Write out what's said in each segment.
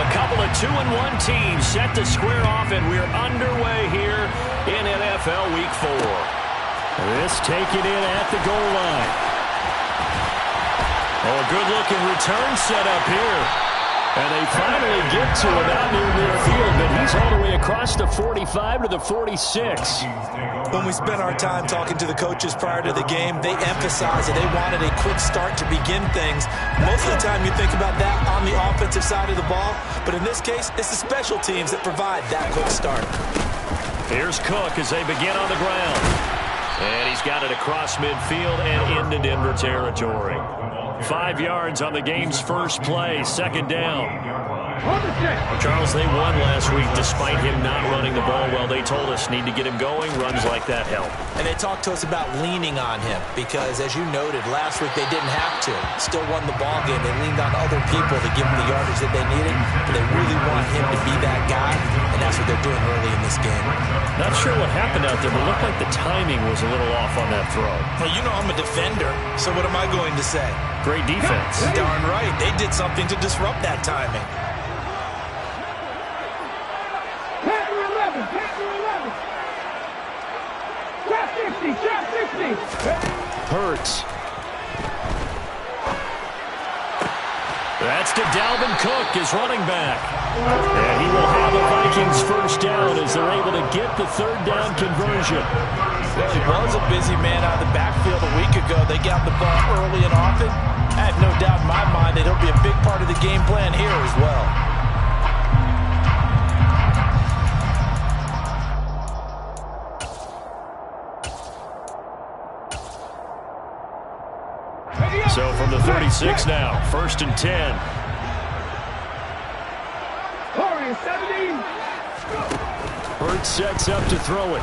A couple of 2-1 teams set to square off, and we're underway here in NFL Week 4. This taken in at the goal line. Oh, a good-looking return set up here. And they finally get to him out near midfield, but he's all the way across the 45 to the 46. When we spent our time talking to the coaches prior to the game, they emphasized that they wanted a quick start to begin things. Most of the time you think about that on the offensive side of the ball, but in this case, it's the special teams that provide that quick start. Here's Cook as they begin on the ground. And he's got it across midfield and into Denver territory. 5 yards on the game's first play, second down. Charles, they won last week despite him not running the ball well. They told us need to get him going. Runs like that help. And they talked to us about leaning on him because, as you noted, last week they didn't have to. Still won the ball game. They leaned on other people to give them the yardage that they needed. But they really want him to be that guy, and that's what they're doing early in this game. Not sure what happened out there, but it looked like the timing was a little off on that throw. Well, you know I'm a defender, so what am I going to say? Great defense. Darn right. They did something to disrupt that timing. Hurts. That's to Dalvin Cook, his running back. And he will have a Vikings first down as they're able to get the third down conversion. Well, he was a busy man out of the backfield a week ago. They got the ball early and often. I have no doubt in my mind that he'll be a big part of the game plan here as well. So from the 36 now, 1st and 10. Hurts sets up to throw it.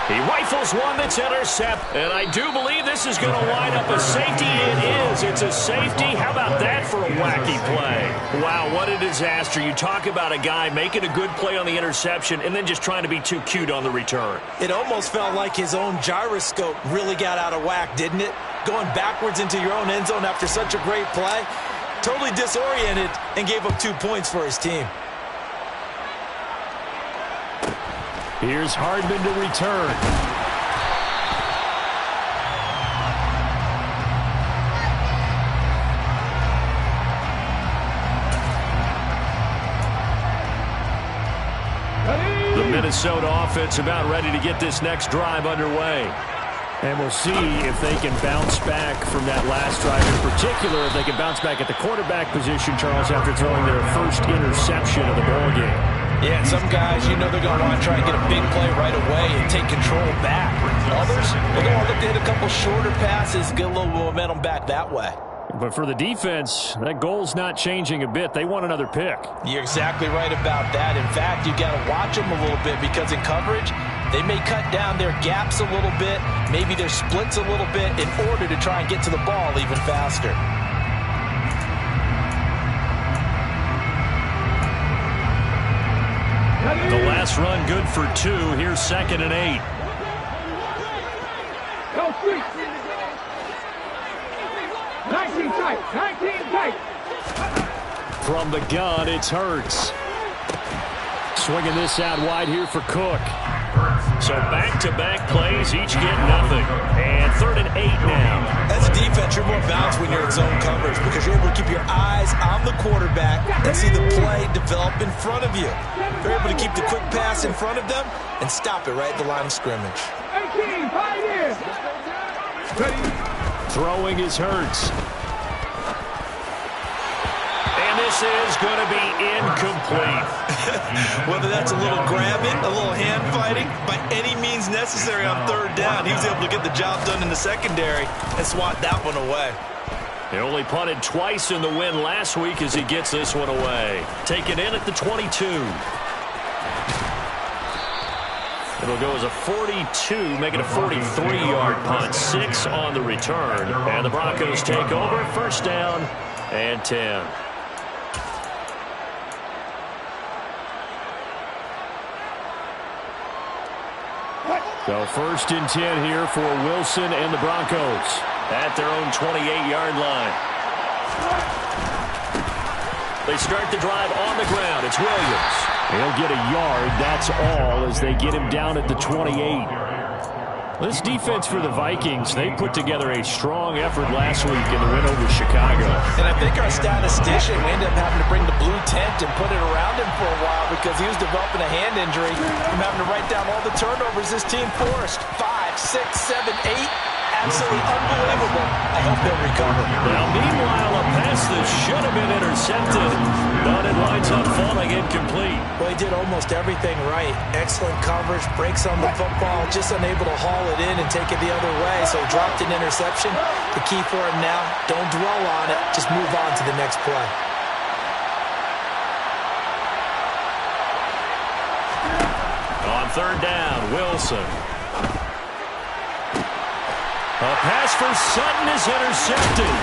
He rifles one that's intercepted, and I do believe this is going to line up a safety. It is. It's a safety. How about that for a wacky play? Wow, what a disaster. You talk about a guy making a good play on the interception and then just trying to be too cute on the return. It almost felt like his own gyroscope really got out of whack, didn't it? Going backwards into your own end zone after such a great play. Totally disoriented and gave up 2 points for his team. Here's Hardman to return. The Minnesota offense about ready to get this next drive underway. And we'll see if they can bounce back from that last drive. In particular, if they can bounce back at the quarterback position, Charles, after throwing their first interception of the ball game. Yeah, and some guys, you know they're going to want to try and get a big play right away and take control back. Others, they're going to look to hit a couple shorter passes, get a little momentum back that way. But for the defense, that goal's not changing a bit. They want another pick. You're exactly right about that. In fact, you got to watch them a little bit because in coverage, they may cut down their gaps a little bit, maybe their splits a little bit in order to try and get to the ball even faster. The last run good for 2. Here's 2nd and 8. Go sweep. 19 tight. 19 tight. From the gun, it's Hurts. Swinging this out wide here for Cook. So back-to-back plays, each get nothing. And 3rd and 8 now. As a defense, you're more balanced when you're in zone coverage because you're able to keep your eyes on the quarterback and see the play develop in front of you. You're able to keep the quick pass in front of them and stop it right at the line of scrimmage. 18, 5 years. Throwing is Hurts. And this is going to be incomplete. Whether that's a little grabbing, a little hand fighting, by any means necessary on 3rd down, he was able to get the job done in the secondary and swat that one away. He only punted twice in the win last week as he gets this one away. Taken in at the 22. It'll go as a 42, making a 43-yard punt. 6 on the return. And the Broncos take over. 1st down and 10. So 1st and 10 here for Wilson and the Broncos. At their own 28-yard line. They start the drive on the ground. It's Williams. He'll get a yard. That's all as they get him down at the 28. This defense for the Vikings, they put together a strong effort last week in the win over Chicago. And I think our statistician, we ended up having to bring the blue tent and put it around him for a while because he was developing a hand injury from having to write down all the turnovers this team forced. 5, 6, 7, 8. Absolutely unbelievable. I hope they'll recover. Now, meanwhile, a pass that should have been intercepted, but it winds up falling incomplete. Well, he did almost everything right. Excellent coverage, breaks on the football, just unable to haul it in and take it the other way, so he dropped an interception. The key for him now, don't dwell on it, just move on to the next play. On third down, Wilson. A pass for Sutton is intercepted.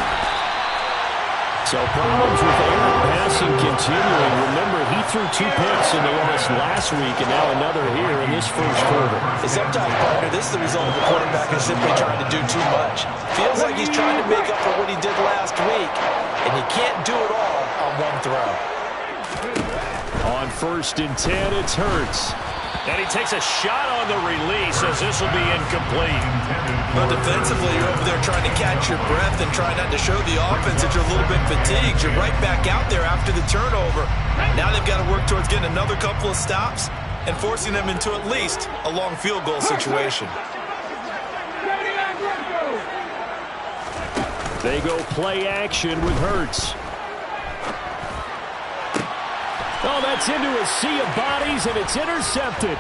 So problems with Aaron passing continuing. Remember, he threw 2 picks in the loss last week and now another here in this first quarter. Hey, sometimes, partner, this is the result of the quarterback is simply trying to do too much. Feels like he's trying to make up for what he did last week, and he can't do it all on one throw. On 1st and 10, it's Hurts. And he takes a shot on the release as this will be incomplete. But defensively, you're over there trying to catch your breath and try not to show the offense that you're a little bit fatigued. You're right back out there after the turnover. Now they've got to work towards getting another couple of stops and forcing them into at least a long field goal situation. They go play action with Hurts. Oh, that's into a sea of bodies, and it's intercepted.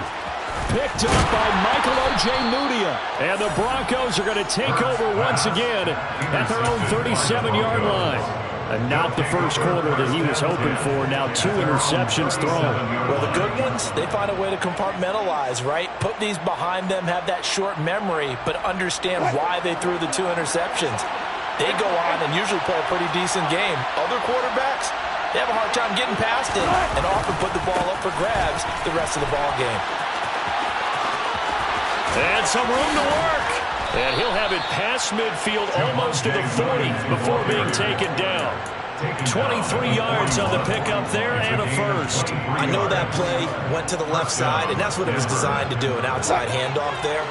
Picked up by Michael Ojemudia. And the Broncos are going to take over once again at their own 37-yard line. And not the first quarter that he was hoping for. Now 2 interceptions thrown. Well, the good ones, they find a way to compartmentalize, right? Put these behind them, have that short memory, but understand why they threw the 2 interceptions. They go on and usually play a pretty decent game. Other quarterbacks, they have a hard time getting past it and often put the ball up for grabs the rest of the ball game. And some room to work. And he'll have it past midfield almost to the 40 before being taken down. 23 yards on the pickup there and a first. I know that play went to the left side, and that's what it was designed to do, an outside handoff there.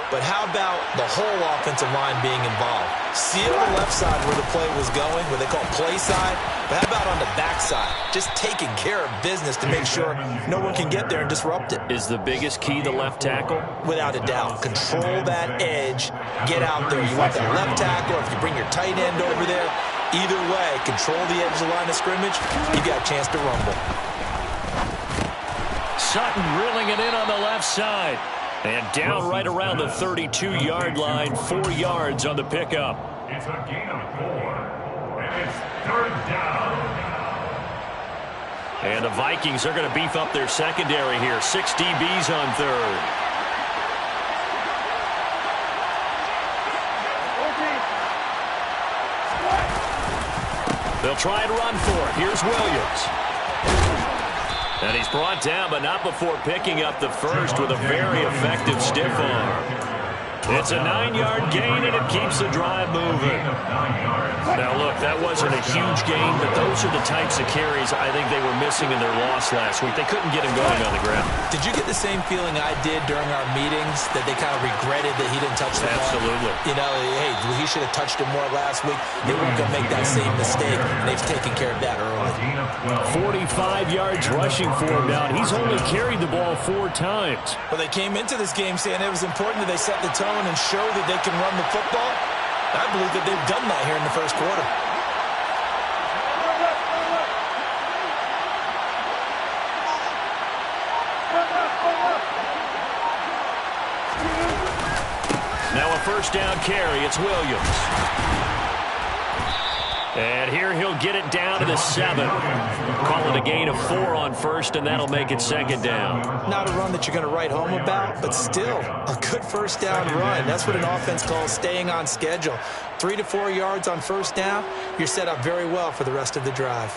But how about the whole offensive line being involved? Seal the left side where the play was going, what they call play side. But how about on the back side? Just taking care of business to make sure no one can get there and disrupt it. Is the biggest key the left tackle? Without a doubt. Control that edge. Get out there. You want that left tackle, if you bring your tight end over there. Either way, control the edge of the line of scrimmage. You got a chance to rumble. Sutton reeling it in on the left side. And down right around the 32-yard line, 4 yards on the pickup. It's a gain of 4, and it's 3rd down. And the Vikings are going to beef up their secondary here. 6 DBs on 3rd. They'll try and run for it. Here's Williams. And he's brought down, but not before picking up the first with a very effective stiff arm. It's a 9-yard gain, and it keeps the drive moving. Now, look, that wasn't a huge gain, but those are the types of carries I think they were missing in their loss last week. They couldn't get him going on the ground. Did you get the same feeling I did during our meetings, that they kind of regretted that he didn't touch the ball? Absolutely. You know, hey, he should have touched it more last week. They weren't going to make that same mistake, and they've taken care of that early. 45 yards rushing for him now. He's only carried the ball 4 times. Well, they came into this game saying it was important that they set the tone and show that they can run the football. I believe that they've done that here in the first quarter. Now a first down carry. It's Williams. And here he'll get it down to the 7. Call it a gain of 4 on first, and that'll make it 2nd down. Not a run that you're going to write home about, but still a good first down run. That's what an offense calls staying on schedule. 3 to 4 yards on first down, you're set up very well for the rest of the drive.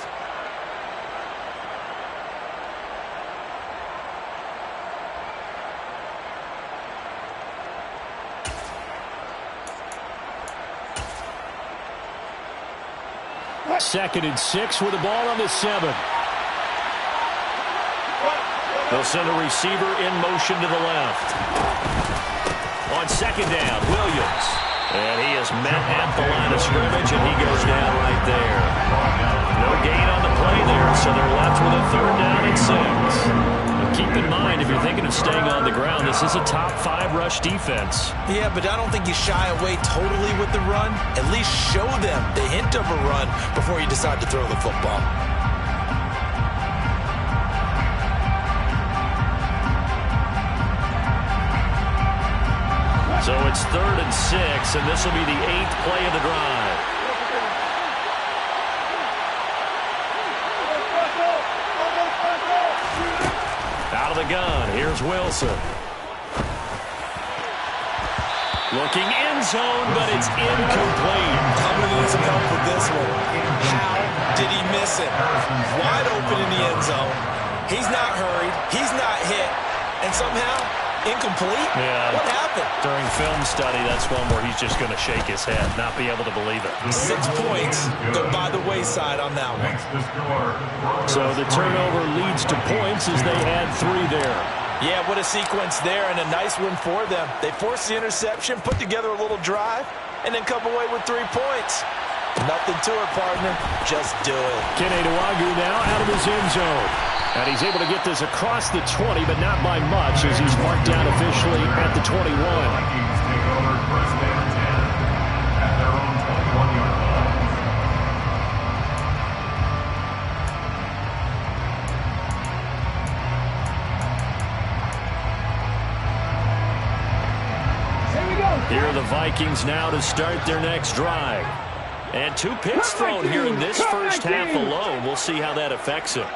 2nd and 6 with the ball on the 7. They'll send a receiver in motion to the left. On 2nd down, Williams. And he is met at the line of scrimmage, and he goes down right there. No gain on the play there, so they're left with a 3rd down and 6. But keep in mind, if you're thinking of staying on the ground, this is a top 5 rush defense. Yeah, but I don't think you shy away totally with the run. At least show them the hint of a run before you decide to throw the football. So it's 3rd and 6, and this will be the 8th play of the drive. Out of the gun, here's Wilson. Looking end zone, but it's incomplete. I'm going to need some help with this one. How did he miss it? Wide open in the end zone. He's not hurried. He's not hit. And somehow, incomplete? Yeah. What happened? During film study, that's one where he's just going to shake his head, not be able to believe it. 6 points go by the wayside on that one. So the turnover leads to points as they add 3 there. Yeah, what a sequence there, and a nice one for them. They forced the interception, put together a little drive, and then come away with 3 points. Nothing to it, partner. Just do it. Kene Nwangwu now out of his end zone. And he's able to get this across the 20, but not by much, as he's marked down officially at the 21. Vikings take over 1st and 10 at their own 21-yard line. Here we go. Here are the Vikings now to start their next drive. And 2 picks thrown here in this first half alone. We'll see how that affects him.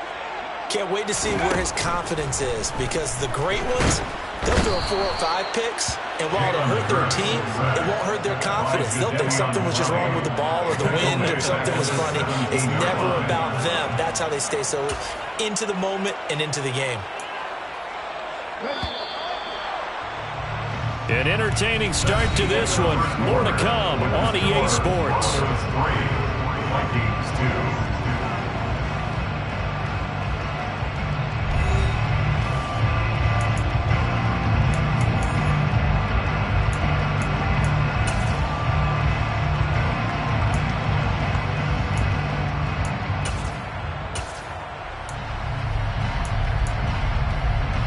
Can't wait to see where his confidence is, because the great ones, they'll throw 4 or 5 picks, and while it'll hurt their team, it won't hurt their confidence. They'll think something was just wrong with the ball or the wind or something was funny. It's never about them. That's how they stay so into the moment and into the game. An entertaining start to this one. More to come on EA Sports. Vikings 2.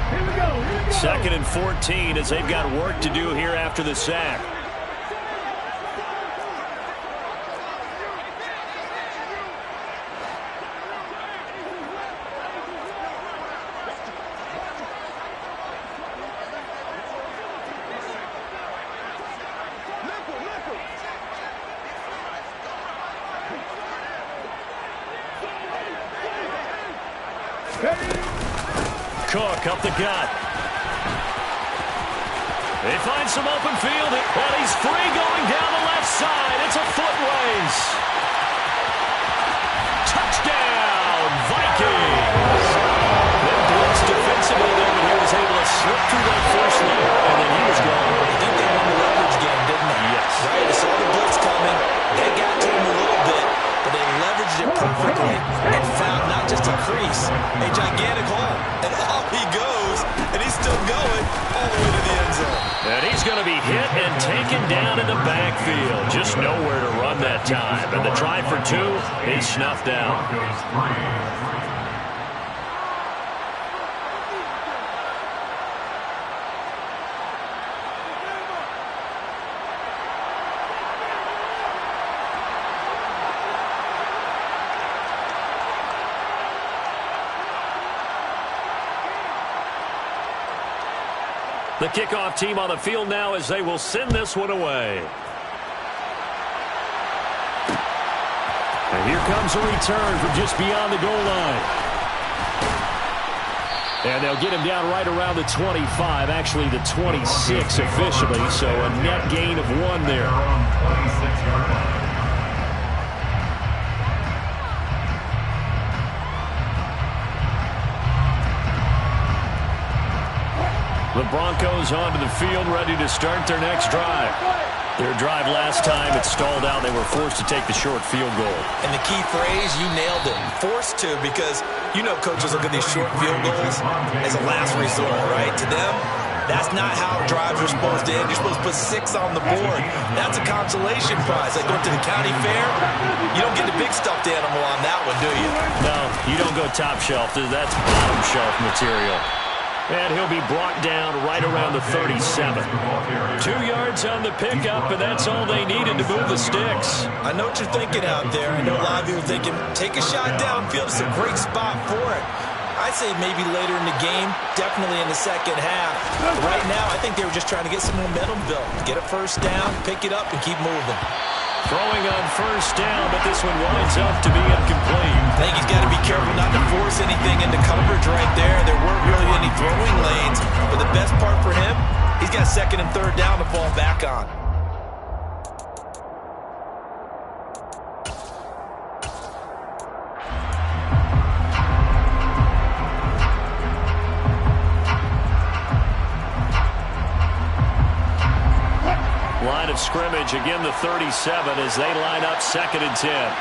Here we go. 2nd and 14 as they've got work to do here after the sack. Cook up the gut. They find some open field, and he's free going down the left side. It's a foot race. Touchdown, Vikings. Then blitz defensively there, but he was able to slip through that first layer, and then he was gone. I think they won the leverage game, didn't they? Yes. Right, they saw the blitz coming. They got to him a little bit, but they leveraged it perfectly and found not just a crease, a gigantic hole. And off he goes, and he's still going all the way to the end zone. And he's going to be hit and taken down in the backfield. Just nowhere to run that time. And the try for 2 is snuffed out. Broncos 3. The kickoff team on the field now as they will send this one away. And here comes a return from just beyond the goal line. And they'll get him down right around the 25, actually the 26 officially, so a net gain of 1 there. Their own 26-yard line. The Broncos onto the field, ready to start their next drive. Their drive last time, it stalled out. They were forced to take the short field goal. And the key phrase, you nailed it. Forced to, because you know coaches look at these short field goals as a last resort, right? To them, that's not how drives are supposed to end. You're supposed to put 6 on the board. That's a consolation prize. Like going to the county fair, you don't get the big stuffed animal on that one, do you? No, you don't go top shelf. That's bottom shelf material. And he'll be brought down right around the 37. 2 yards on the pickup, and that's all they needed to move the sticks. I know what you're thinking out there. I know a lot of you are thinking, take a shot downfield. It's a great spot for it. I'd say maybe later in the game, definitely in the second half. But right now, I think they were just trying to get some momentum built. Get a first down, pick it up, and keep moving. Throwing on first down, but this one winds up to be incomplete. I think he's got to be careful not to force anything into coverage right there. There weren't really any throwing lanes. But the best part for him, he's got second and third down to fall back on. Line of scrimmage, again the 37 as they line up 2nd and 10.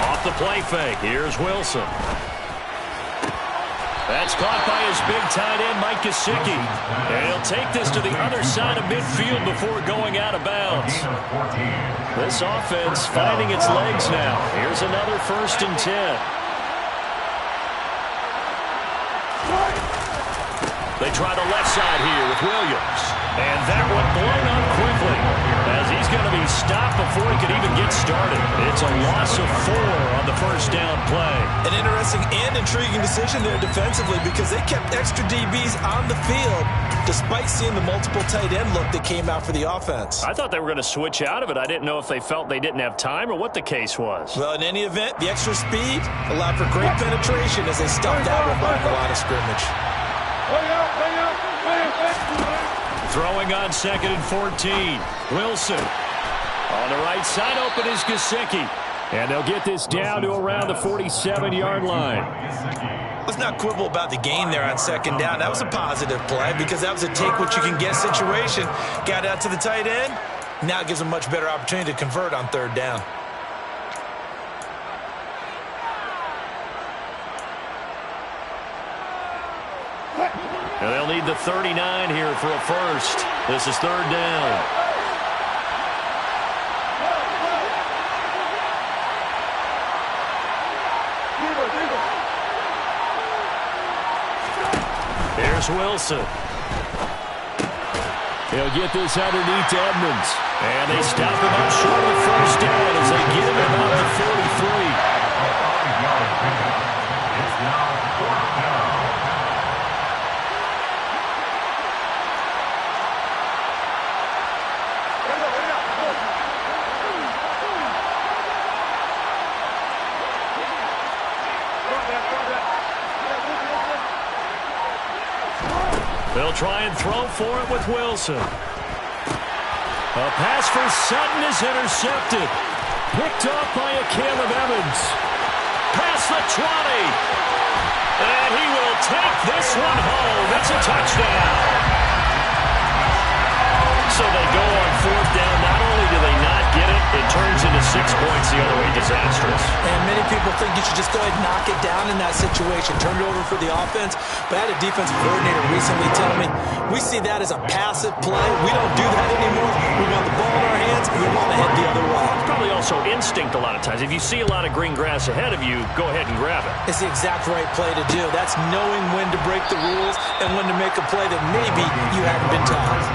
Off the play fake, here's Wilson. That's caught by his big tight end, Mike Gesicki. And he'll take this to the other side of midfield before going out of bounds. This offense finding its legs now. Here's another 1st and 10. They try the left side here with Williams. And that one blown up quickly as he's going to be stopped before he can even get started. It's a loss of 4 on the first down play. An interesting and intriguing decision there defensively because they kept extra DBs on the field despite seeing the multiple tight end look that came out for the offense. I thought they were going to switch out of it. I didn't know if they felt they didn't have time or what the case was. Well, in any event, the extra speed allowed for great penetration as they stuffed that one by the line of scrimmage. Throwing on 2nd and 14. Wilson. On the right side, open is Gesicki. And they'll get this down to around the 47-yard line. Let's not quibble about the gain there on 2nd down. That was a positive play because that was a take-what-you-can-get situation. Got out to the tight end. Now it gives them a much better opportunity to convert on 3rd down. And they'll need the 39 here for a first. This is 3rd down. Here's Wilson. He'll get this underneath to Edmonds. And they stop him up short of the first down as they get him about the 43. It's now 4th down. They'll try and throw for it with Wilson. A pass for Sutton is intercepted. Picked off by a Caleb Evans. Past the 20. And he will take this one home. It's a touchdown. So they go on 4th down. Not only do they not get it, it turns into 6 points the other way. Disastrous. And many people think you should just go ahead and knock it down in that situation. Turn it over for the offense. But I had a defensive coordinator recently tell me, we see that as a passive play. We don't do that anymore. We want the ball in our hands, and we want to head the other way. It's probably also instinct a lot of times. If you see a lot of green grass ahead of you, go ahead and grab it. It's the exact right play to do. That's knowing when to break the rules and when to make a play that maybe you haven't been taught.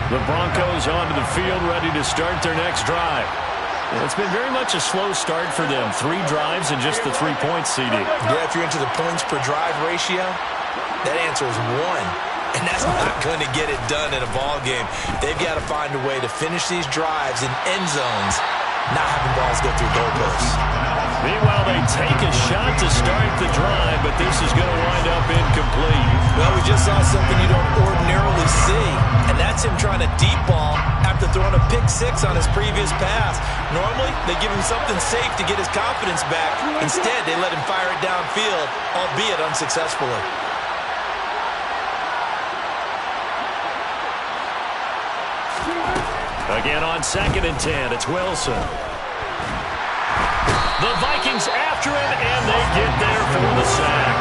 The Broncos onto the field, ready to start their next drive. It's been very much a slow start for them. 3 drives and just the 3 points, CD. Yeah, if you're into the points per drive ratio, that answer is 1. And that's not going to get it done in a ball game. They've got to find a way to finish these drives in end zones, not having balls go through goalposts. Meanwhile, they take a shot to start the drive, but this is going to wind up incomplete. Well, we just saw something you don't ordinarily see, and that's That's him trying to deep ball after throwing a pick six on his previous pass. Normally, they give him something safe to get his confidence back. Instead, they let him fire it downfield, albeit unsuccessfully. Again on 2nd and 10, it's Wilson. The Vikings after him, and they get there for the sack.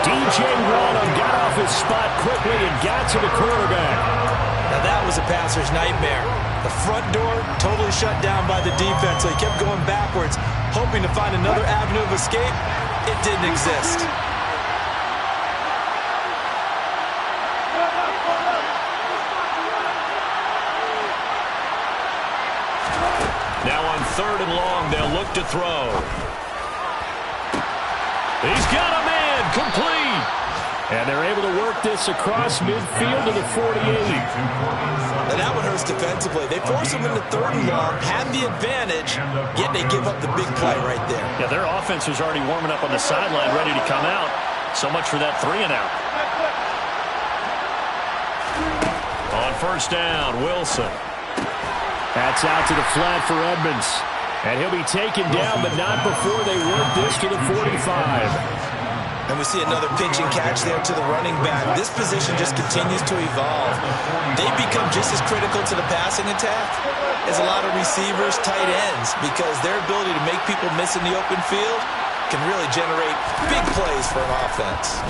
DJ Wonnum got off his spot quickly and got to the quarterback. Now that was a passer's nightmare. The front door totally shut down by the defense, so he kept going backwards, hoping to find another avenue of escape. It didn't exist. Now on 3rd and long, they'll look to throw. He's got a man, complete. And they're able to work this across midfield to the 48. Now that one hurts defensively. They force him into 3rd and long, have the advantage, yet they give up the big play right there. Yeah, their offense was already warming up on the sideline, ready to come out. So much for that 3 and out. On 1st down, Wilson. That's out to the flat for Edmonds. And he'll be taken down, but not before they work this to the 45. And we see another pitch and catch there to the running back. This position just continues to evolve. They become just as critical to the passing attack as a lot of receivers, tight ends, because their ability to make people miss in the open field can really generate big plays for an offense.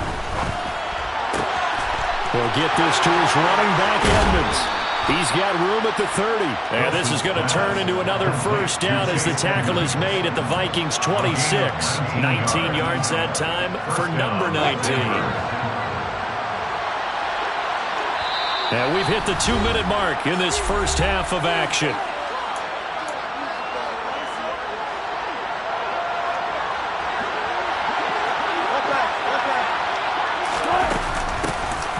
We'll get this to his running back, Edmonds. He's got room at the 30. And this is going to turn into another 1st down as the tackle is made at the Vikings' 26. 19 yards that time for number 19. And we've hit the 2-minute mark in this first half of action.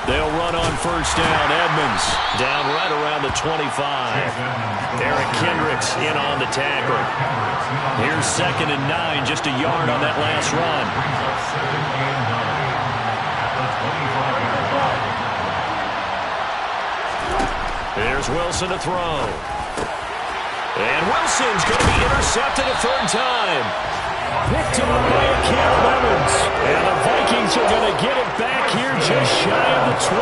They'll run on 1st down. Edmonds down right around the 25. Eric Kendricks in on the tackle. Here's 2nd and 9, just a yard on that last run. There's Wilson to throw. And Wilson's going to be intercepted a 3rd time. Picked up by Caleb Evans. And the Vikings are going to get it back here just shy of the 20.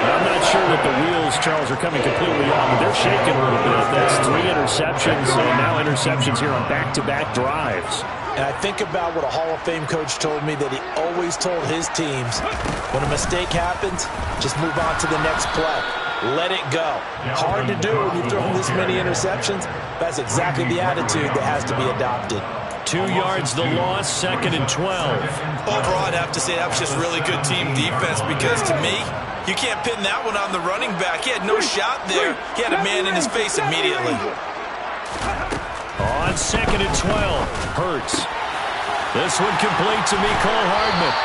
I'm not sure that the wheels, Charles, are coming completely off, but they're shaking a little bit. That's 3 interceptions, and now interceptions here on back-to-back drives. And I think about what a Hall of Fame coach told me that he always told his teams, when a mistake happens, just move on to the next play. Let it go. Hard to do when you've thrown this many interceptions. That's exactly the attitude that has to be adopted. 2 yards the loss, 2nd and 12. Overall, I'd have to say that was just really good team defense because, to me, you can't pin that one on the running back. He had no shot there. He had a man in his face immediately. On 2nd and 12, Hurts. This one complete to Mecole Hardman.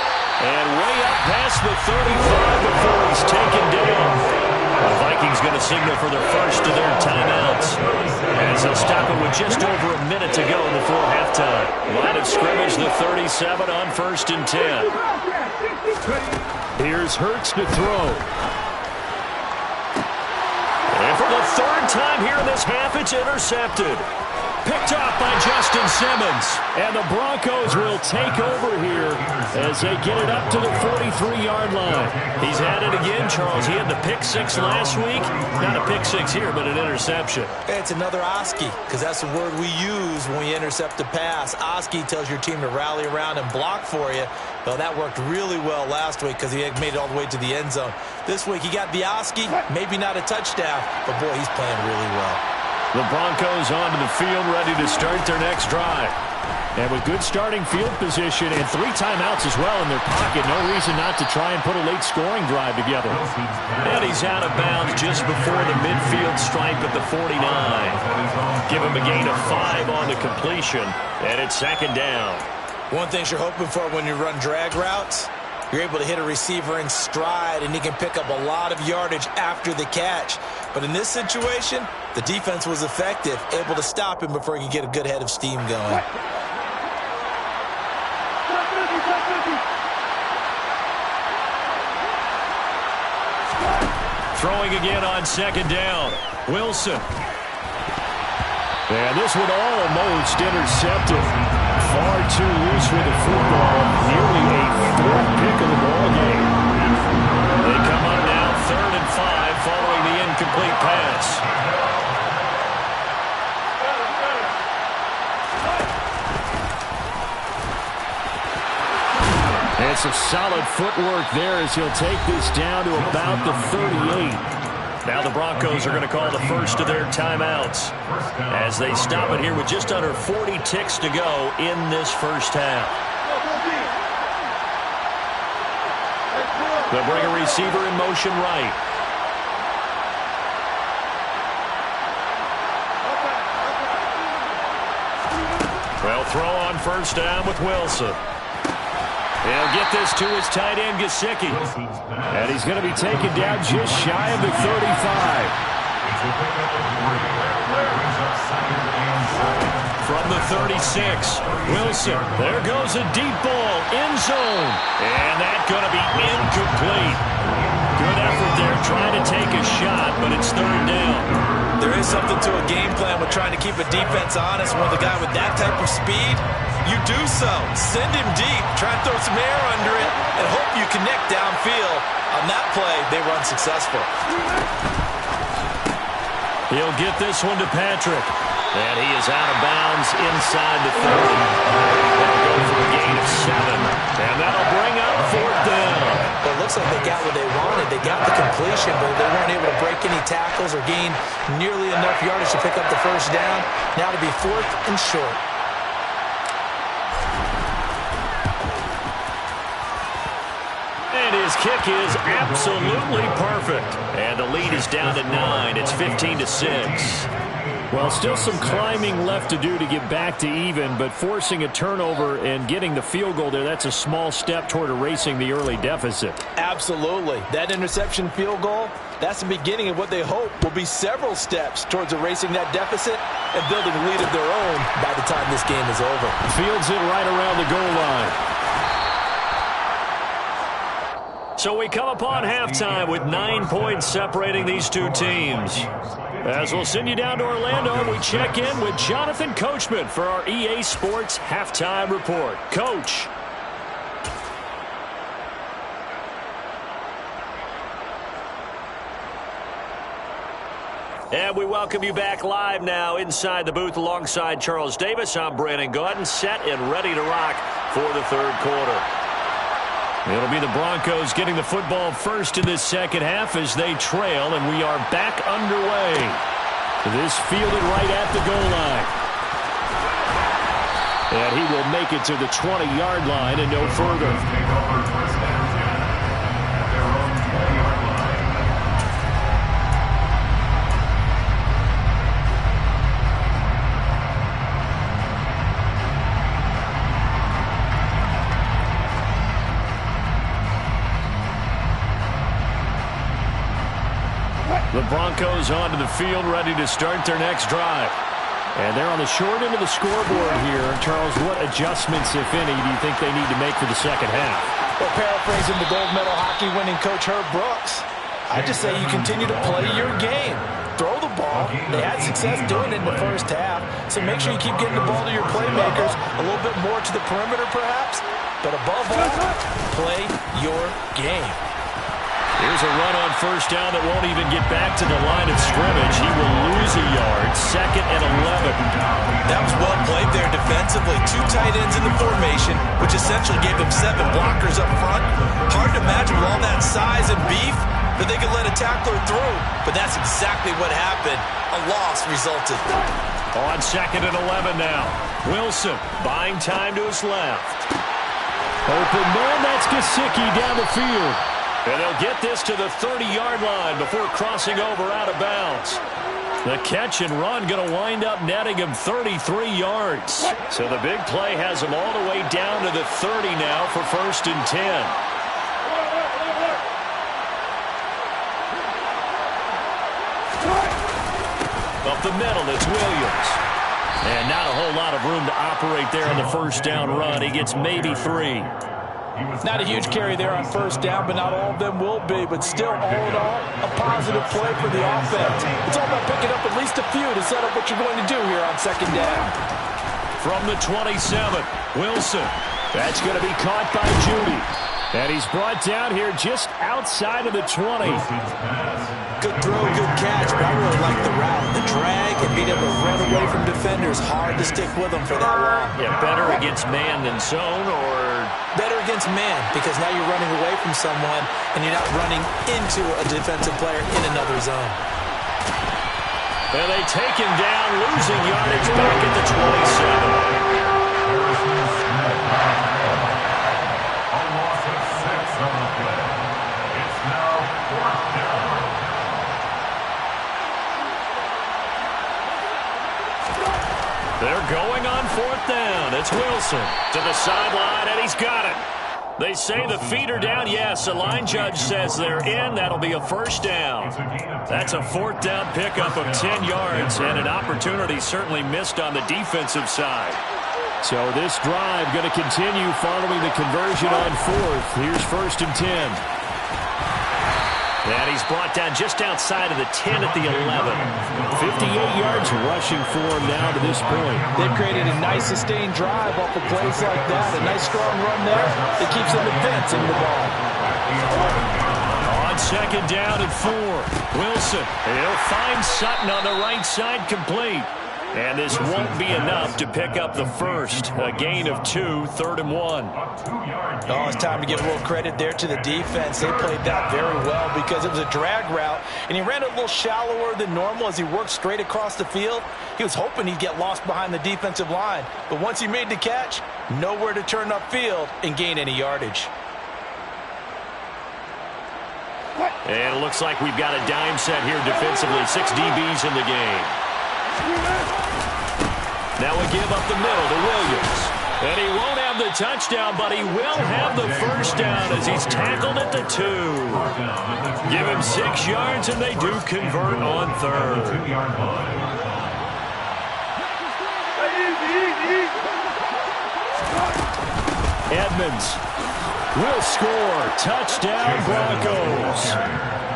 And way up past the 35 before he's taken down. The Vikings going to signal for their first of their timeouts as they'll stop it with just over a minute to go before halftime. Line of scrimmage, the 37 on 1st and 10. Here's Hurts to throw. And for the 3rd time here in this half, it's intercepted. Picked off by Justin Simmons. And the Broncos will take over here as they get it up to the 43-yard line. He's had it again, Charles. He had the pick 6 last week. Not a pick 6 here, but an interception. It's another Oski, because that's the word we use when we intercept a pass. Oski tells your team to rally around and block for you. Well, that worked really well last week because he had made it all the way to the end zone. This week, he got the Oski, maybe not a touchdown, but boy, he's playing really well. The Broncos onto the field, ready to start their next drive. And with good starting field position and 3 timeouts as well in their pocket, no reason not to try and put a late scoring drive together. And he's out of bounds just before the midfield stripe at the 49. Give him a gain of 5 on the completion, and it's 2nd down. One thing you're hoping for when you run drag routes, you're able to hit a receiver in stride, and he can pick up a lot of yardage after the catch. But in this situation, the defense was effective, able to stop him before he could get a good head of steam going. Throwing again on second down. Wilson. And this one almost intercepted. Far too loose with the football. Nearly a fourth pick of the ball game. They come up now 3rd and 5 following the incomplete pass. And some solid footwork there as he'll take this down to about the 38. Now the Broncos are going to call the first of their timeouts as they stop it here with just under 40 ticks to go in this first half. They'll bring a receiver in motion right. Well, throw on first down with Wilson. He'll get this to his tight end, Gesicki. And he's going to be taken down just shy of the 35. From the 36, Wilson. There goes a deep ball, end zone. And that's going to be incomplete. Good effort there trying to take a shot, but it's 3rd down. There is something to a game plan with trying to keep a defense honest. When the guy with that type of speed, you do so. Send him deep. Try and throw some air under it and hope you connect downfield. On that play, they run successful. He'll get this one to Patrick. And he is out of bounds inside the 30. They'll go for a gain of 7. And that'll bring up 4th down. Well, it looks like they got what they wanted. They got the completion, but they weren't able to break any tackles or gain nearly enough yardage to pick up the first down. Now to be 4th and short. And his kick is absolutely perfect. And the lead is down to 9. It's 15-6. Well, still some climbing left to do to get back to even, but forcing a turnover and getting the field goal there, that's a small step toward erasing the early deficit. Absolutely. That interception field goal, that's the beginning of what they hope will be several steps towards erasing that deficit and building a lead of their own by the time this game is over. Fields it right around the goal line. So we come upon halftime with 9 points separating these two teams. As we'll send you down to Orlando, we check in with Jonathan Coachman for our EA Sports Halftime Report. Coach. And we welcome you back live now inside the booth alongside Charles Davis. I'm Brandon Gaudin, set and ready to rock for the 3rd quarter. It'll be the Broncos getting the football first in this second half as they trail, and we are back underway. This fielded right at the goal line. And he will make it to the 20-yard line and no further. The Broncos onto the field, ready to start their next drive. And they're on the short end of the scoreboard here. Charles, what adjustments, if any, do you think they need to make for the second half? Well, paraphrasing the gold medal hockey winning coach Herb Brooks, I just say you continue to play your game. Throw the ball. They had success doing it in the first half, so make sure you keep getting the ball to your playmakers, a little bit more to the perimeter perhaps, but above all, play your game. Here's a run on first down that won't even get back to the line of scrimmage. He will lose a yard. 2nd and 11. That was well played there defensively. 2 tight ends in the formation, which essentially gave them 7 blockers up front. Hard to imagine with all that size and beef that they could let a tackler through, but that's exactly what happened. A loss resulted. On 2nd and 11 now. Wilson buying time to his left. Open man, that's Gesicki down the field. And they'll get this to the 30-yard line before crossing over out of bounds. The catch and run going to wind up netting him 33 yards. So the big play has him all the way down to the 30 now for 1st and 10. Up the middle, it's Williams. And not a whole lot of room to operate there on the first down run. He gets maybe 3. Not a huge carry there on first down, but not all of them will be. But still, all in all, a positive play for the offense. It's all about picking up at least a few to set up what you're going to do here on second down. From the 27, Wilson. That's going to be caught by Judy. And he's brought down here just outside of the 20. Good throw, good catch, but I really like the route. The drag and being able to run away from defenders. Hard to stick with them for that long. Yeah, better against man than zone, or better against man, because now you're running away from someone and you're not running into a defensive player in another zone. And they take him down, losing yardage back at the 27. A loss of 6 on the play. It's now 4th down. They're going on 4th down. It's Wilson to the sideline, and he's got it. They say the feet are down. Yes, the line judge says they're in. That'll be a first down. That's a 4th down pickup of 10 yards, and an opportunity certainly missed on the defensive side. So this drive going to continue following the conversion on 4th. Here's 1st and 10. And he's brought down just outside of the 10 at the 11. 58 yards rushing for him now to this point. They've created a nice sustained drive off of plays like that. A nice strong run there. It keeps them advancing the ball. On 2nd down and 4. Wilson. He'll find Sutton on the right side, complete. And this won't be enough to pick up the first. A gain of 2, 3rd and 1. Oh, it's time to give a little credit there to the defense. They played that very well because it was a drag route, and he ran it a little shallower than normal as he worked straight across the field. He was hoping he'd get lost behind the defensive line, but once he made the catch, nowhere to turn upfield and gain any yardage. And it looks like we've got a dime set here defensively. 6 DBs in the game. Now we give up the middle to Williams. And he won't have the touchdown, but he will have the first down as he's tackled at the 2. Give him 6 yards, and they do convert on 3rd. Edmonds will score. Touchdown, Broncos.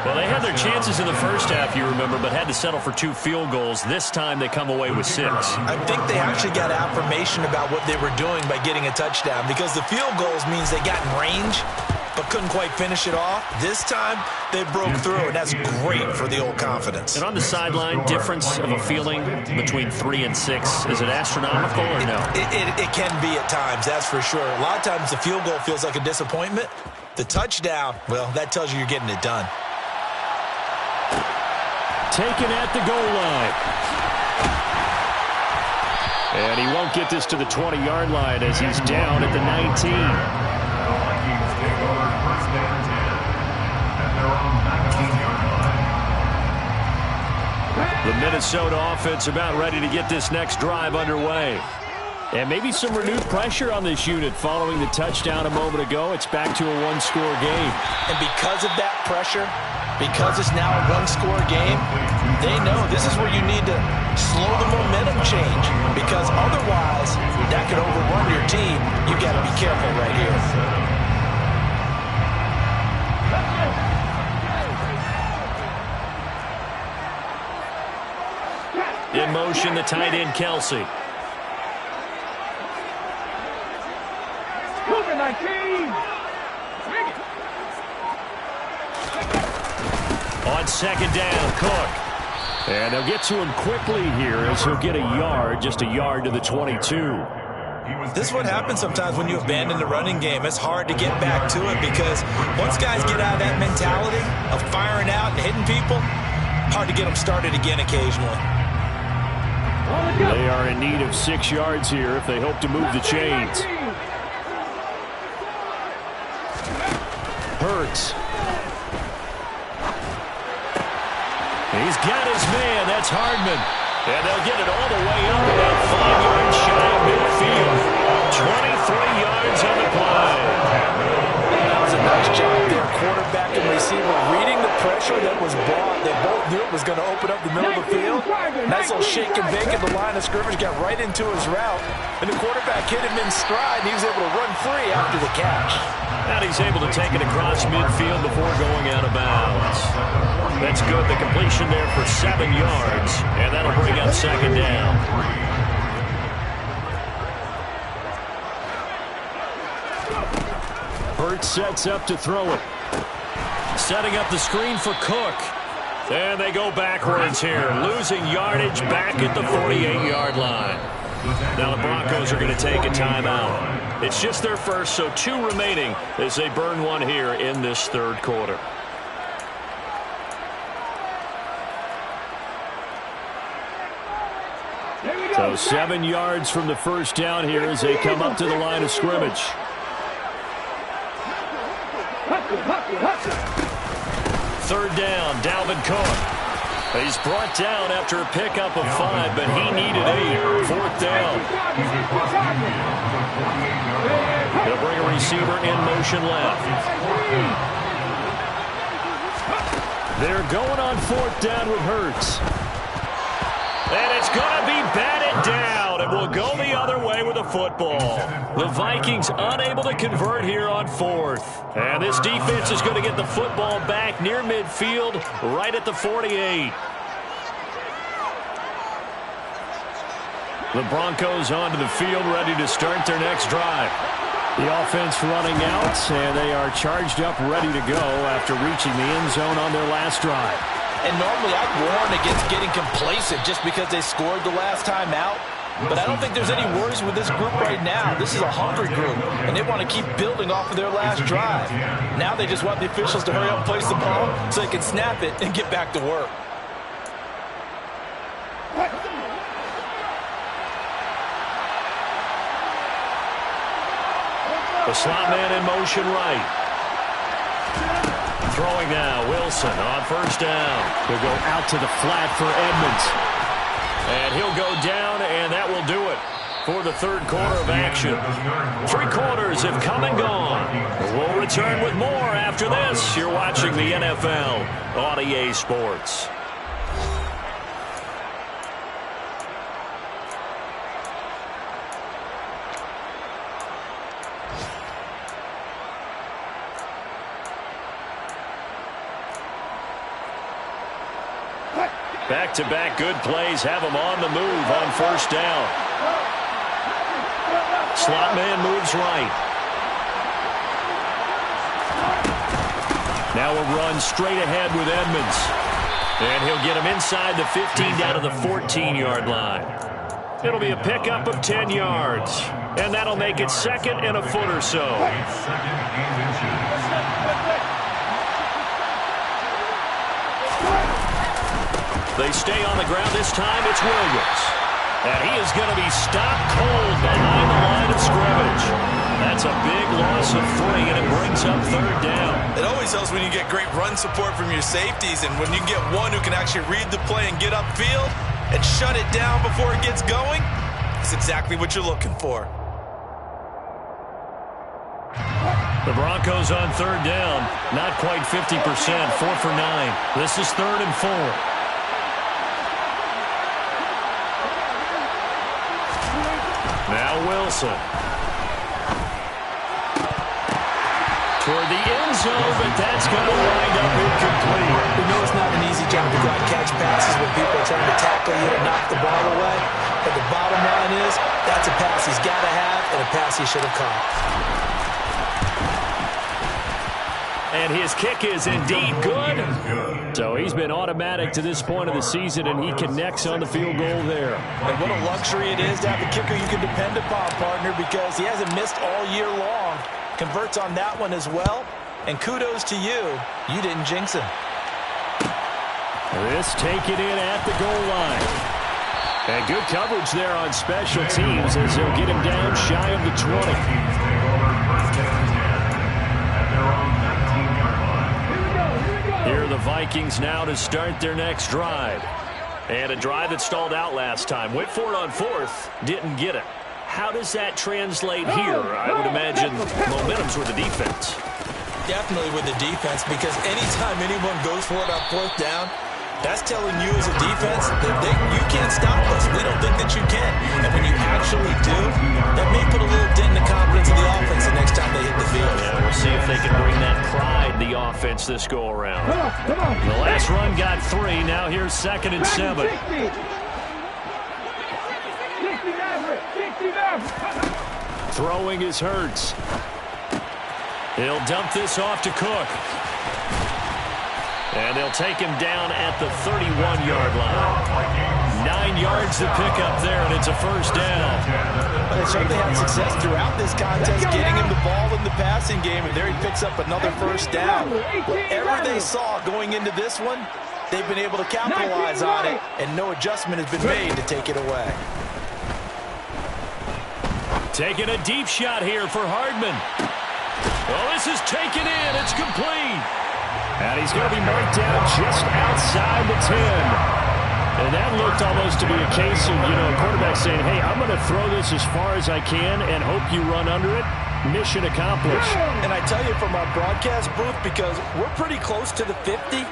Well, they had their chances in the first half, you remember, but had to settle for 2 field goals. This time they come away with 6. I think they actually got affirmation about what they were doing by getting a touchdown, because the field goals means they got in range but couldn't quite finish it off. This time they broke through, and that's great for the old confidence. And on the sideline, difference of a feeling between 3 and 6, is it astronomical or no? It can be at times, that's for sure. A lot of times the field goal feels like a disappointment. The touchdown, well, that tells you you're getting it done. Taken at the goal line. And he won't get this to the 20-yard line as he's down at the 19. The Vikings take over 1st and 10 at their own 19-yard line. The Minnesota offense about ready to get this next drive underway. And maybe some renewed pressure on this unit following the touchdown a moment ago. It's back to a 1-score game. And because of that pressure, because it's now a 1-score game, they know this is where you need to slow the momentum change, because otherwise that could overrun your team. You got to be careful right here. In motion, the tight end, Kelsey. On 2nd down, Cook. And they'll get to him quickly here as he'll get a yard, just a yard to the 22. This is what happens sometimes when you abandon the running game. It's hard to get back to it, because once guys get out of that mentality of firing out and hitting people, hard to get them started again occasionally. They are in need of 6 yards here if they hope to move the chains. Hurts. He's got his man. That's Hardman. And they'll get it all the way up about 5 yards shy of midfield. 23 yards on the play. That was a nice job there. Quarterback and receiver reading the pressure that was brought, they both knew it was going to open up the middle of the field. Nice little shake and bake at the line of scrimmage, got right into his route, and the quarterback hit him in stride, and he was able to run free after the catch. And he's able to take it across midfield before going out of bounds. That's good. The completion there for 7 yards, and that'll bring up second down. Hurts sets up to throw it. Setting up the screen for Cook. And they go backwards here, losing yardage back at the 48-yard line. Now the Broncos are going to take a timeout. It's just their first, so 2 remaining as they burn one here in this third quarter. So 7 yards from the first down here as they come up to the line of scrimmage. Third down, Dalvin Cook. He's brought down after a pickup of 5, but he needed 8. Fourth down. They'll bring a receiver in motion left. They're going on fourth down with Hurts. And it's going to be batted down. It will go the other way with the football. The Vikings unable to convert here on fourth. And this defense is going to get the football back near midfield, right at the 48. The Broncos onto the field, ready to start their next drive. The offense running out, and they are charged up, ready to go after reaching the end zone on their last drive. And normally I'd warn against getting complacent just because they scored the last time out. But I don't think there's any worries with this group right now. This is a hungry group, and they want to keep building off of their last drive. Now they just want the officials to hurry up and place the ball so they can snap it and get back to work. The slot man in motion right. Throwing now, Wilson on first down. He'll go out to the flat for Edmonds. And he'll go down, and that will do it for the third quarter of action. 3 quarters have come and gone. We'll return with more after this. You're watching the NFL on EA Sports. Back-to-back good plays have them on the move on first down. Slot man moves right. Now a run straight ahead with Edmonds. And he'll get him inside the 15 down to the 14-yard line. It'll be a pickup of 10 yards. And that'll make it second and a foot or so. They stay on the ground. This time it's Williams. And he is going to be stopped cold behind the line of scrimmage. That's a big loss of 3, and it brings up third down. It always helps when you get great run support from your safeties, and when you get one who can actually read the play and get upfield and shut it down before it gets going, that's exactly what you're looking for. The Broncos on third down. Not quite 50%. 4 for 9. This is 3rd and 4. Now Wilson. Toward the end zone, but that's going to wind up incomplete. We know it's not an easy job to go out and catch passes when people are trying to tackle you and knock the ball away. But the bottom line is, that's a pass he's got to have and a pass he should have caught. And his kick is indeed good. So he's been automatic to this point of the season, and he connects on the field goal there. And what a luxury it is to have a kicker you can depend upon, partner, because he hasn't missed all year long. Converts on that one as well. And kudos to you. You didn't jinx him. This taken in at the goal line. And good coverage there on special teams as they'll get him down shy of the 20. Here are the Vikings now to start their next drive. And a drive that stalled out last time. Went for it on fourth, didn't get it. How does that translate here? I would imagine momentum's with the defense. Definitely with the defense, because anytime anyone goes for it on fourth down, that's telling you as a defense that you can't stop us. We don't think that you can. And when you actually do, that may put a little dent in the confidence of the offense the next time they hit the field. Yeah, we'll see if they can bring that pride in the offense this go-around. Come on. The last run got 3. Now here's 2nd and 7. 60. Throwing is Hurts. He'll dump this off to Cook. And they'll take him down at the 31-yard line. 9 yards to pick up there, and it's a first down. They certainly had success throughout this contest, getting him the ball in the passing game, and there he picks up another first down. Whatever they saw going into this one, they've been able to capitalize on it, and no adjustment has been made to take it away. Taking a deep shot here for Hardman. Well, this is taken in. It's complete. And he's going to be marked down just outside the 10. And that looked almost to be a case of, a quarterback saying, hey, I'm going to throw this as far as I can and hope you run under it. Mission accomplished. And I tell you from our broadcast booth, because we're pretty close to the 50,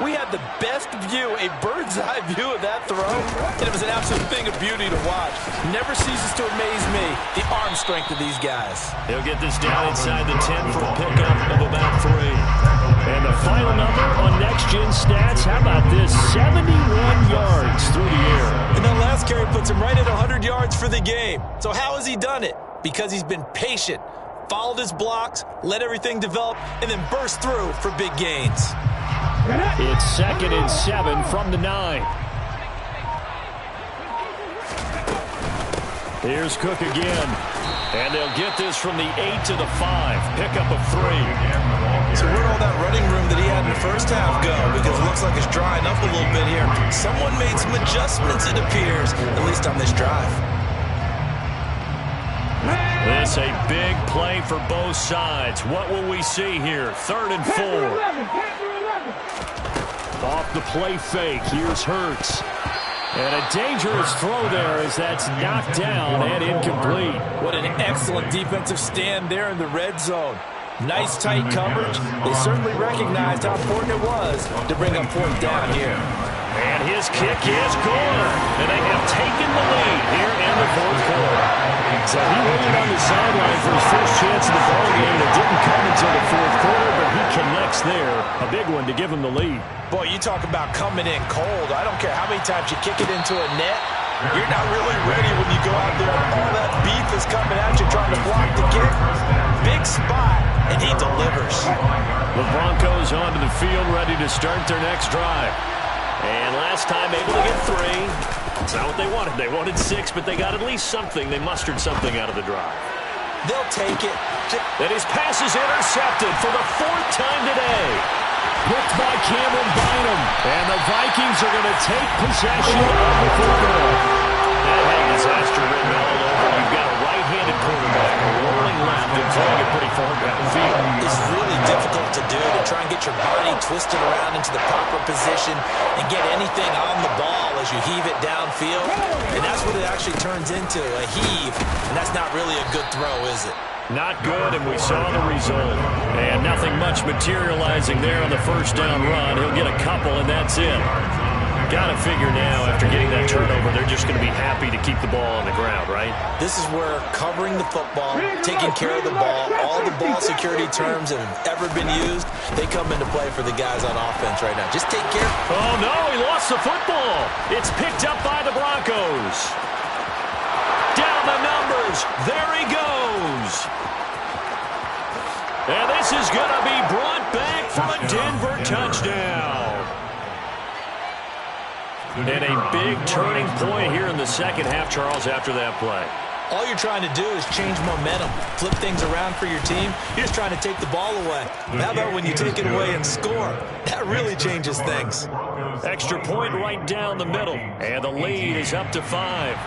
we had the best view, a bird's-eye view of that throw, and it was an absolute thing of beauty to watch. Never ceases to amaze me, the arm strength of these guys. He'll get this down inside the 10 for a pickup of about 3. And the final number on Next Gen Stats, how about this? 71 yards through the air. And that last carry puts him right at 100 yards for the game. So how has he done it? Because he's been patient, followed his blocks, let everything develop, and then burst through for big gains. It's 2nd and 7 from the 9. Here's Cook again. And they'll get this from the 8 to the 5. Pickup of 3. So where'd all that running room that he had in the first half go? Because it looks like it's drying up a little bit here. Someone made some adjustments, it appears, at least on this drive. This a big play for both sides. What will we see here? 3rd and 4. Off the play fake, here's Hurts. And a dangerous throw there as that's knocked down and incomplete. What an excellent defensive stand there in the red zone. Nice tight coverage. They certainly recognized how important it was to bring up 4th down here. And his kick is good. And they have taken the lead here in the 4th quarter. So he waited on the sideline for his first chance in the ballgame. It didn't come until the 4th quarter, but he connects there. A big one to give him the lead. Boy, you talk about coming in cold. I don't care how many times you kick it into a net. You're not really ready when you go out there and all that beef is coming at you trying to block the kick. Big spot, and he delivers. The Broncos onto the field ready to start their next drive. And last time able to get 3. That's not what they wanted. They wanted 6, but they got at least something. They mustered something out of the drive. They'll take it. And his pass is intercepted for the 4th time today. Picked by Cameron Bynum. And the Vikings are going to take possession of the football. That had disaster written all over. You've got a right-handed quarterback rolling left and throwing it pretty far downfield. It's really difficult to do, to try and get your body twisted around into the proper position and get anything on the ball as you heave it downfield. And that's what it actually turns into, a heave. And that's not really a good throw, is it? Not good, and we saw the result. And nothing much materializing there on the first down run. He'll get a couple, and that's it. Got to figure now, after getting that turnover, they're just going to be happy to keep the ball on the ground, right? This is where covering the football, taking care of the ball, all the ball security terms that have ever been used, they come into play for the guys on offense right now. Just take care. Oh, no, he lost the football. It's picked up by the Broncos. Down the numbers. There he goes. And this is going to be brought back for a Denver touchdown. And a big turning point here in the second half, Charles, after that play. All you're trying to do is change momentum, flip things around for your team. You're just trying to take the ball away. How about when you take it away and score? That really changes things. Extra point right down the middle. And the lead is up to 5.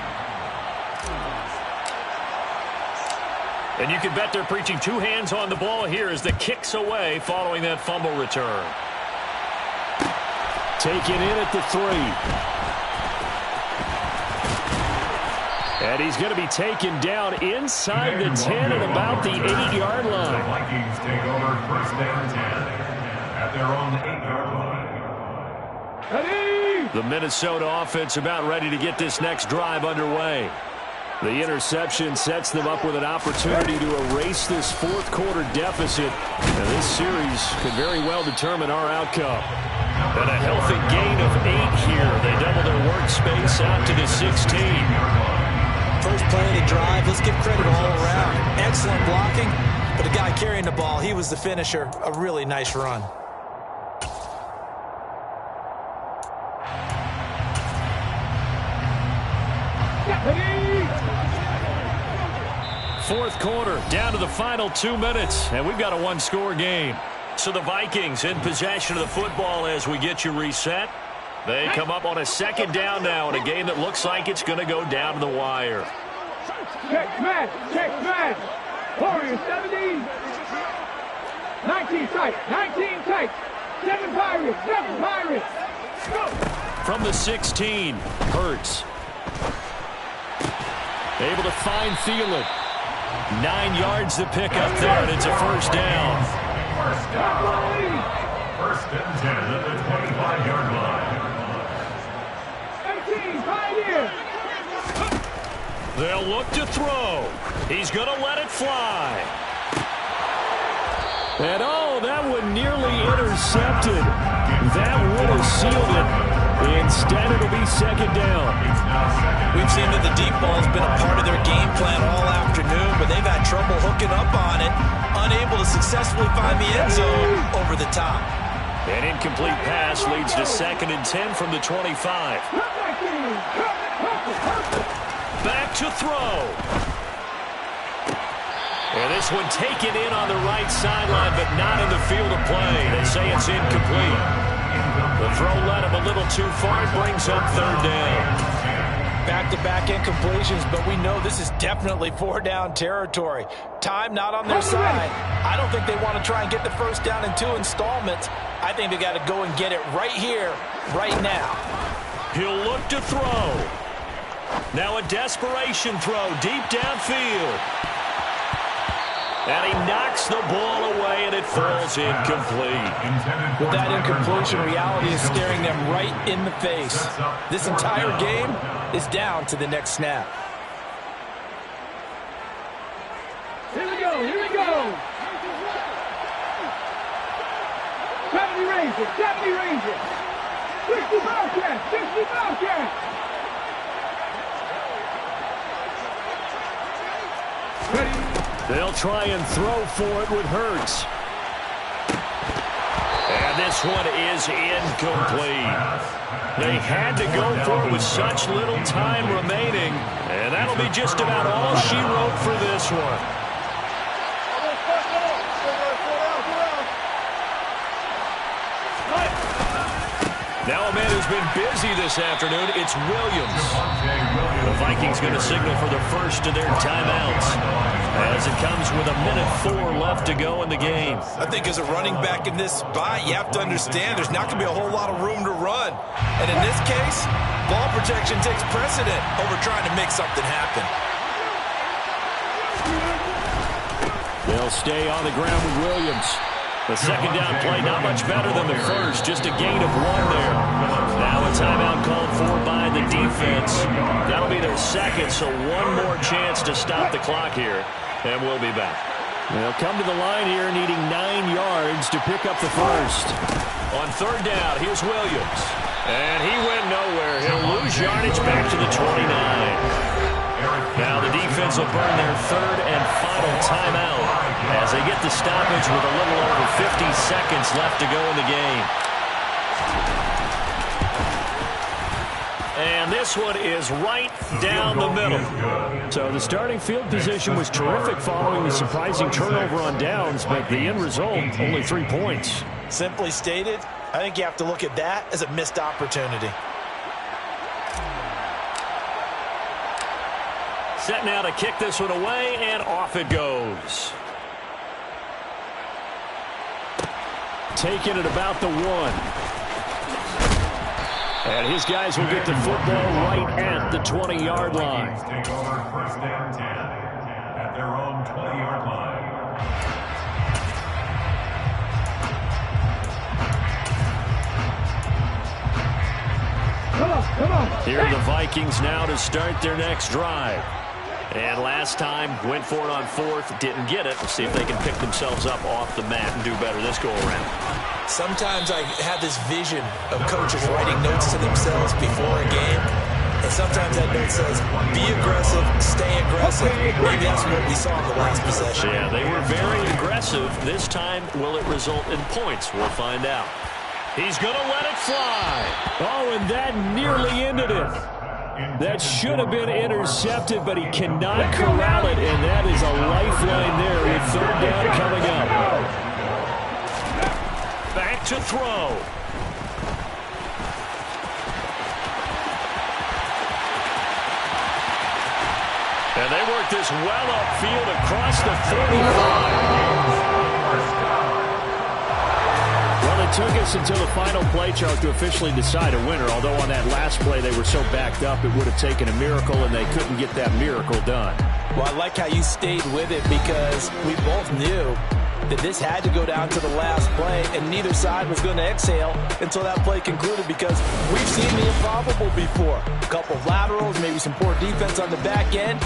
And you can bet they're preaching 2 hands on the ball here as the kick's away following that fumble return. Taken in at the 3. And he's going to be taken down inside the 10 at about the 8-yard The line. Vikings take over first and 10 at their own 8-yard line. Ready? The Minnesota offense about ready to get this next drive underway. The interception sets them up with an opportunity to erase this fourth quarter deficit. And this series could very well determine our outcome. And a healthy gain of 8 here. They double their workspace out to the 16. First play of the drive, let's give credit all around. Excellent blocking, but the guy carrying the ball, he was the finisher. A really nice run. Ready? Fourth quarter, down to the final 2 minutes, and we've got a one-score game. So the Vikings in possession of the football as we get you reset. They come up on a second down now in a game that looks like it's going to go down to the wire. Check man. Warriors 70. 19 tight. 19 tight. 7 Pirates. Go. From the 16, Hurts. Able to find Thielen. 9 yards to pick up there, and it's a first down. First down. First and 10 at the 25-yard line. 18, Pioneer. They'll look to throw. He's going to let it fly. And oh, that one nearly intercepted. That would have sealed it. Instead, it'll be second down. We've seen that the deep ball has been a part of their game plan all afternoon, but they've had trouble hooking up on it, unable to successfully find the end zone over the top. An incomplete pass leads to second and 10 from the 25. Back to throw. And this one taken in on the right sideline, but not in the field of play. They say it's incomplete. The throw led him a little too far. It brings up third down. Back-to-back incompletions, but we know this is definitely 4-down territory. Time not on their side. I don't think they want to try and get the first down in 2 installments. I think they got to go and get it right here, right now. He'll look to throw. Now a desperation throw deep downfield. And he knocks the ball away, and it falls incomplete. With that incompletion, reality is staring them right in the face. This entire game is down to the next snap. Here we go. 70 Rangers. 60 Bobcats. Ready? They'll try and throw for it with Hurts. And this one is incomplete. They had to go for it with such little time remaining, and that'll be just about all she wrote for this one. Now a man who's been busy this afternoon, it's Williams. The Vikings going to signal for the first of their timeouts as it comes with 1:04 left to go in the game. I think as a running back in this spot, you have to understand there's not going to be a whole lot of room to run. And in this case, ball protection takes precedent over trying to make something happen. They'll stay on the ground with Williams. The second down play not much better than the first, just a gain of 1 there. Now a timeout called for by the defense. That'll be their second, so one more chance to stop the clock here, and we'll be back. They'll come to the line here needing 9 yards to pick up the first. On third down, here's Williams. And he went nowhere. He'll lose yardage back to the 29. Now the defense will burn their third and final timeout as they get the stoppage with a little over 50 seconds left to go in the game. And this one is right down the middle. So the starting field position was terrific following the surprising turnover on downs, but the end result, only 3 points. Simply stated, I think you have to look at that as a missed opportunity. Set now to kick this one away, and off it goes. Taking it about the 1. And his guys will get the football right at the 20-yard line. Take over first and 10 at their own 20-yard line. Come on. Here are the Vikings now to start their next drive. And last time, went for it on fourth, didn't get it. Let's see if they can pick themselves up off the mat and do better this go-around. Sometimes I have this vision of coaches writing notes to themselves before a game. And sometimes that note says, be aggressive, stay aggressive. Maybe that's what we saw in the last possession. Yeah, they were very aggressive. This time, will it result in points? We'll find out. He's going to let it fly. Oh, and that nearly ended it. That should have been intercepted, but he cannot corral it, and that is a lifeline there with third down coming up. Back to throw. And they work this well upfield across the 35. Well, it took us until the final play, Chuck, to officially decide a winner, although on that last play they were so backed up it would have taken a miracle, and they couldn't get that miracle done. Well, I like how you stayed with it because we both knew that this had to go down to the last play, and neither side was going to exhale until that play concluded because we've seen the improbable before. A couple of laterals, maybe some poor defense on the back end,